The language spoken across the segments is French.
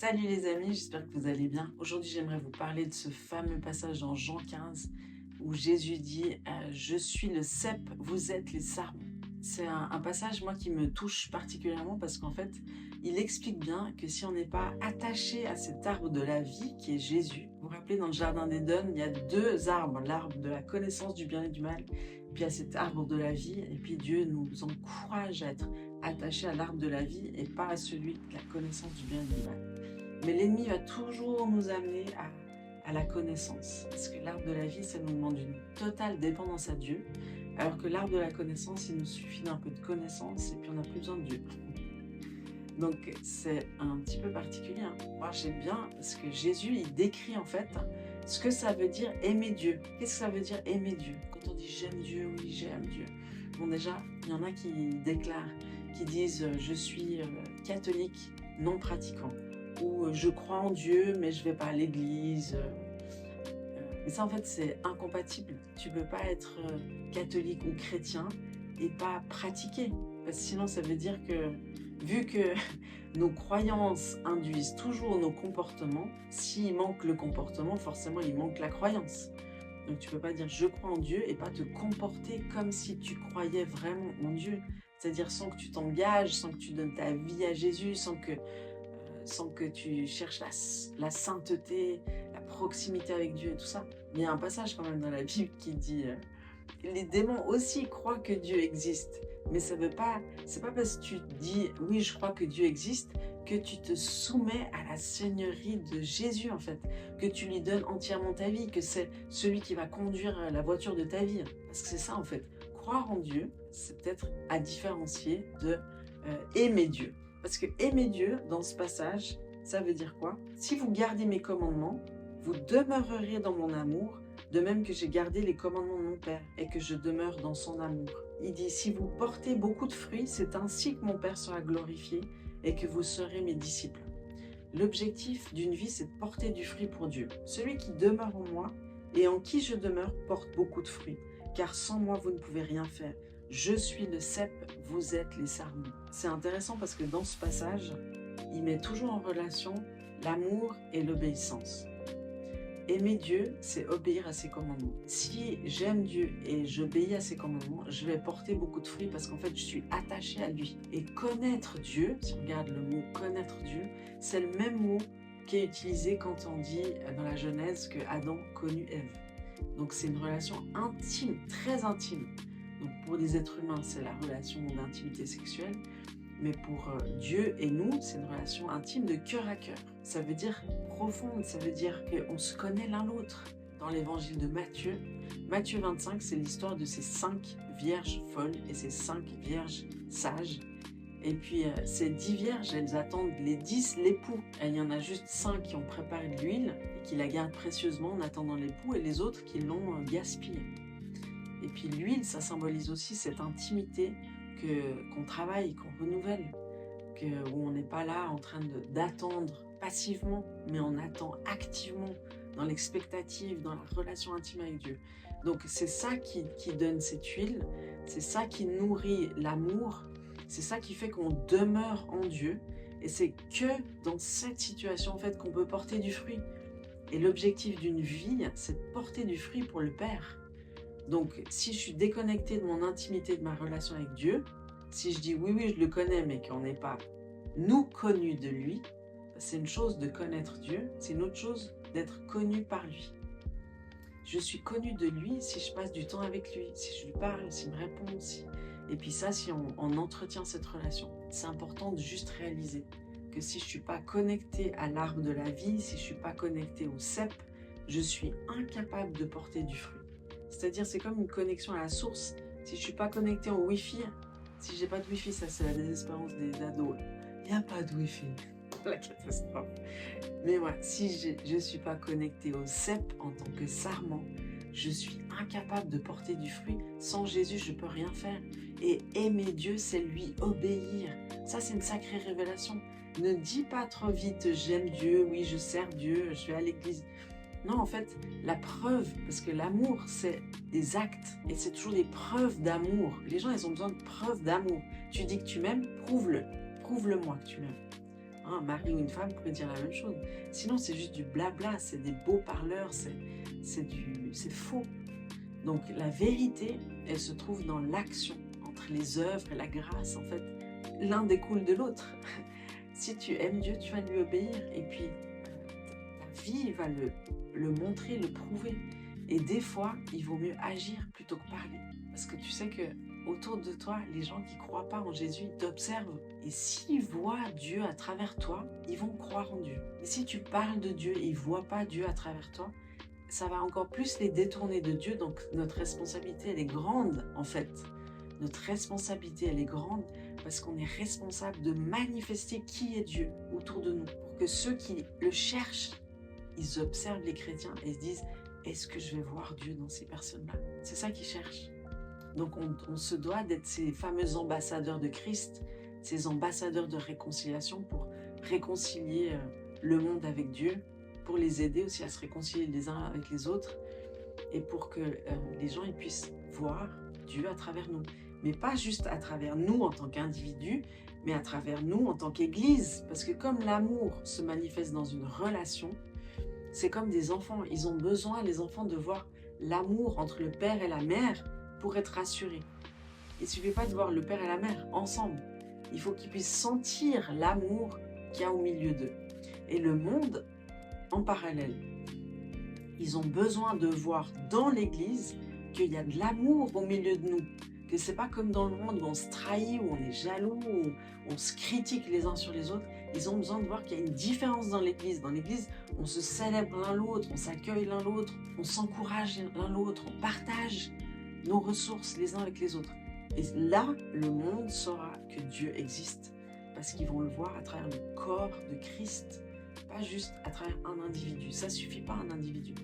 Salut les amis, j'espère que vous allez bien. Aujourd'hui, j'aimerais vous parler de ce fameux passage dans Jean 15 où Jésus dit Je suis le cep, vous êtes les sarments ». C'est un passage, moi, qui me touche particulièrement parce qu'en fait, il explique bien que si on n'est pas attaché à cet arbre de la vie qui est Jésus, vous vous rappelez, dans le jardin d'Éden, il y a deux arbres, l'arbre de la connaissance du bien et du mal, puis il y a cet arbre de la vie, et puis Dieu nous encourage à être attachés à l'arbre de la vie et pas à celui de la connaissance du bien et du mal. Mais l'ennemi va toujours nous amener à la connaissance. Parce que l'arbre de la vie, ça nous demande une totale dépendance à Dieu. Alors que l'arbre de la connaissance, il nous suffit d'un peu de connaissance et puis on n'a plus besoin de Dieu. Donc c'est un petit peu particulier. Moi j'aime bien parce que Jésus, il décrit en fait ce que ça veut dire aimer Dieu. Qu'est-ce que ça veut dire aimer Dieu? Quand on dit j'aime Dieu, oui j'aime Dieu. Bon déjà, il y en a qui déclarent, qui disent je suis catholique non pratiquant. Ou je crois en Dieu, mais je ne vais pas à l'église. Mais ça, en fait, c'est incompatible. Tu ne peux pas être catholique ou chrétien et pas pratiquer. Parce que sinon, ça veut dire que, vu que nos croyances induisent toujours nos comportements, s'il manque le comportement, forcément, il manque la croyance. Donc, tu ne peux pas dire « je crois en Dieu » et pas te comporter comme si tu croyais vraiment en Dieu. C'est-à-dire sans que tu t'engages, sans que tu donnes ta vie à Jésus, sans que tu cherches la sainteté, la proximité avec Dieu et tout ça. Mais il y a un passage quand même dans la Bible qui dit les démons aussi croient que Dieu existe. Mais ça veut pas, c'est pas parce que tu dis oui, je crois que Dieu existe que tu te soumets à la seigneurie de Jésus en fait, que tu lui donnes entièrement ta vie, que c'est celui qui va conduire la voiture de ta vie. Parce que c'est ça en fait. Croire en Dieu, c'est peut-être à différencier de aimer Dieu. Parce que aimer Dieu, dans ce passage, ça veut dire quoi? Si vous gardez mes commandements, vous demeurerez dans mon amour, de même que j'ai gardé les commandements de mon Père et que je demeure dans son amour. Il dit, si vous portez beaucoup de fruits, c'est ainsi que mon Père sera glorifié et que vous serez mes disciples. L'objectif d'une vie, c'est de porter du fruit pour Dieu. Celui qui demeure en moi et en qui je demeure porte beaucoup de fruits, car sans moi, vous ne pouvez rien faire. Je suis le cep, vous êtes les sarments. C'est intéressant parce que dans ce passage, il met toujours en relation l'amour et l'obéissance. Aimer Dieu, c'est obéir à ses commandements. Si j'aime Dieu et j'obéis à ses commandements, je vais porter beaucoup de fruits parce qu'en fait, je suis attaché à lui. Et connaître Dieu, si on regarde le mot connaître Dieu, c'est le même mot qui est utilisé quand on dit dans la Genèse que Adam connut Ève. Donc c'est une relation intime, très intime. Donc pour les êtres humains, c'est la relation d'intimité sexuelle, mais pour Dieu et nous, c'est une relation intime de cœur à cœur. Ça veut dire profonde, ça veut dire qu'on se connaît l'un l'autre. Dans l'évangile de Matthieu, Matthieu 25, c'est l'histoire de ces 5 vierges folles et ces 5 vierges sages. Et puis ces 10 vierges, elles attendent les 10 l'époux. Et il y en a juste 5 qui ont préparé de l'huile et qui la gardent précieusement en attendant l'époux, et les autres qui l'ont gaspillée. Et puis l'huile, ça symbolise aussi cette intimité qu'on travaille, qu'on renouvelle, où on n'est pas là en train d'attendre passivement, mais on attend activement, dans l'expectative, dans la relation intime avec Dieu. Donc c'est ça qui donne cette huile, c'est ça qui nourrit l'amour, c'est ça qui fait qu'on demeure en Dieu, et c'est que dans cette situation en fait qu'on peut porter du fruit. Et l'objectif d'une vie, c'est de porter du fruit pour le Père. Donc, si je suis déconnectée de mon intimité, de ma relation avec Dieu, si je dis oui, je le connais, mais qu'on n'est pas nous connus de lui, c'est une chose de connaître Dieu, c'est une autre chose d'être connu par lui. Je suis connue de lui si je passe du temps avec lui, si je lui parle, s'il me répond, et puis ça, si on entretient cette relation. C'est important de juste réaliser que si je ne suis pas connectée à l'arbre de la vie, si je ne suis pas connectée au cep, je suis incapable de porter du fruit. C'est-à-dire, c'est comme une connexion à la source. Si je ne suis pas connecté au Wi-Fi, si j'ai pas de Wi-Fi, ça c'est la désespérance des ados. Il n'y a pas de Wi-Fi. La catastrophe. Mais ouais, si je ne suis pas connecté au cep en tant que sarment, je suis incapable de porter du fruit. Sans Jésus, je ne peux rien faire. Et aimer Dieu, c'est lui obéir. Ça, c'est une sacrée révélation. Ne dis pas trop vite, j'aime Dieu, oui, je sers Dieu, je vais à l'église. Non, en fait, la preuve, parce que l'amour, c'est des actes, et c'est toujours des preuves d'amour. Les gens, ils ont besoin de preuves d'amour. Tu dis que tu m'aimes, prouve-le. Prouve-le-moi que tu m'aimes. Hein, un mari ou une femme pourrait dire la même chose. Sinon, c'est juste du blabla, c'est des beaux parleurs, c'est faux. Donc la vérité, elle se trouve dans l'action, entre les œuvres et la grâce. En fait, l'un découle de l'autre. Si tu aimes Dieu, tu vas lui obéir. Et puis, ta vie va le montrer, le prouver. Et des fois, il vaut mieux agir plutôt que parler. Parce que tu sais que autour de toi, les gens qui ne croient pas en Jésus, ils t'observent. Et s'ils voient Dieu à travers toi, ils vont croire en Dieu. Et si tu parles de Dieu et ils ne voient pas Dieu à travers toi, ça va encore plus les détourner de Dieu. Donc notre responsabilité, elle est grande en fait. Notre responsabilité, elle est grande parce qu'on est responsable de manifester qui est Dieu autour de nous. Pour que ceux qui le cherchent, ils observent les chrétiens et se disent « Est-ce que je vais voir Dieu dans ces personnes-là » C'est ça qu'ils cherchent. Donc on se doit d'être ces fameux ambassadeurs de Christ, ces ambassadeurs de réconciliation pour réconcilier le monde avec Dieu, pour les aider aussi à se réconcilier les uns avec les autres et pour que les gens ils puissent voir Dieu à travers nous. Mais pas juste à travers nous en tant qu'individus, mais à travers nous en tant qu'Église. Parce que comme l'amour se manifeste dans une relation, c'est comme des enfants. Ils ont besoin, les enfants, de voir l'amour entre le père et la mère pour être rassurés. Il ne suffit pas de voir le père et la mère ensemble. Il faut qu'ils puissent sentir l'amour qu'il y a au milieu d'eux. Et le monde, en parallèle, ils ont besoin de voir dans l'Église qu'il y a de l'amour au milieu de nous. Que ce n'est pas comme dans le monde où on se trahit, où on est jaloux, où on se critique les uns sur les autres. Ils ont besoin de voir qu'il y a une différence dans l'Église. Dans l'Église, on se célèbre l'un l'autre, on s'accueille l'un l'autre, on s'encourage l'un l'autre, on partage nos ressources les uns avec les autres. Et là, le monde saura que Dieu existe parce qu'ils vont le voir à travers le corps de Christ, pas juste à travers un individu. Ça ne suffit pas un individu.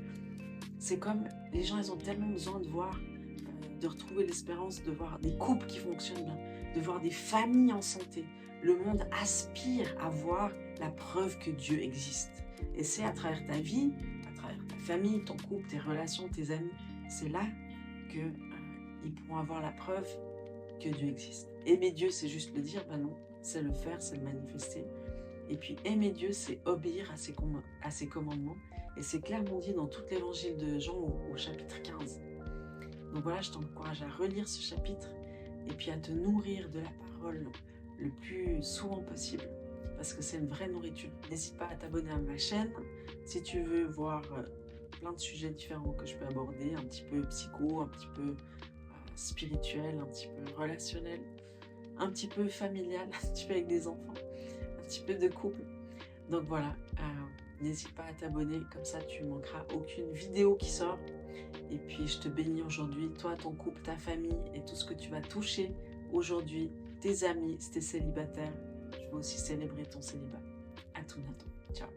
C'est comme les gens, ils ont tellement besoin de voir, de retrouver l'espérance, de voir des couples qui fonctionnent bien, de voir des familles en santé. Le monde aspire à voir la preuve que Dieu existe. Et c'est à travers ta vie, à travers ta famille, ton couple, tes relations, tes amis, c'est là qu'ils pourront avoir la preuve que Dieu existe. Aimer Dieu, c'est juste le dire, ben non, c'est le faire, c'est le manifester. Et puis aimer Dieu, c'est obéir à ses commandements. Et c'est clairement dit dans tout l'évangile de Jean au chapitre 15. Donc voilà, je t'encourage à relire ce chapitre et puis à te nourrir de la parole le plus souvent possible parce que c'est une vraie nourriture. N'hésite pas à t'abonner à ma chaîne si tu veux voir plein de sujets différents que je peux aborder, un petit peu psycho, un petit peu spirituel, un petit peu relationnel, un petit peu familial, un petit peu avec des enfants, un petit peu de couple. Donc voilà, n'hésite pas à t'abonner, comme ça tu ne manqueras aucune vidéo qui sort. Et puis je te bénis aujourd'hui, toi, ton couple, ta famille et tout ce que tu vas toucher aujourd'hui, tes amis, si tu es célibataire. Je veux aussi célébrer ton célibat. À tout bientôt. Ciao.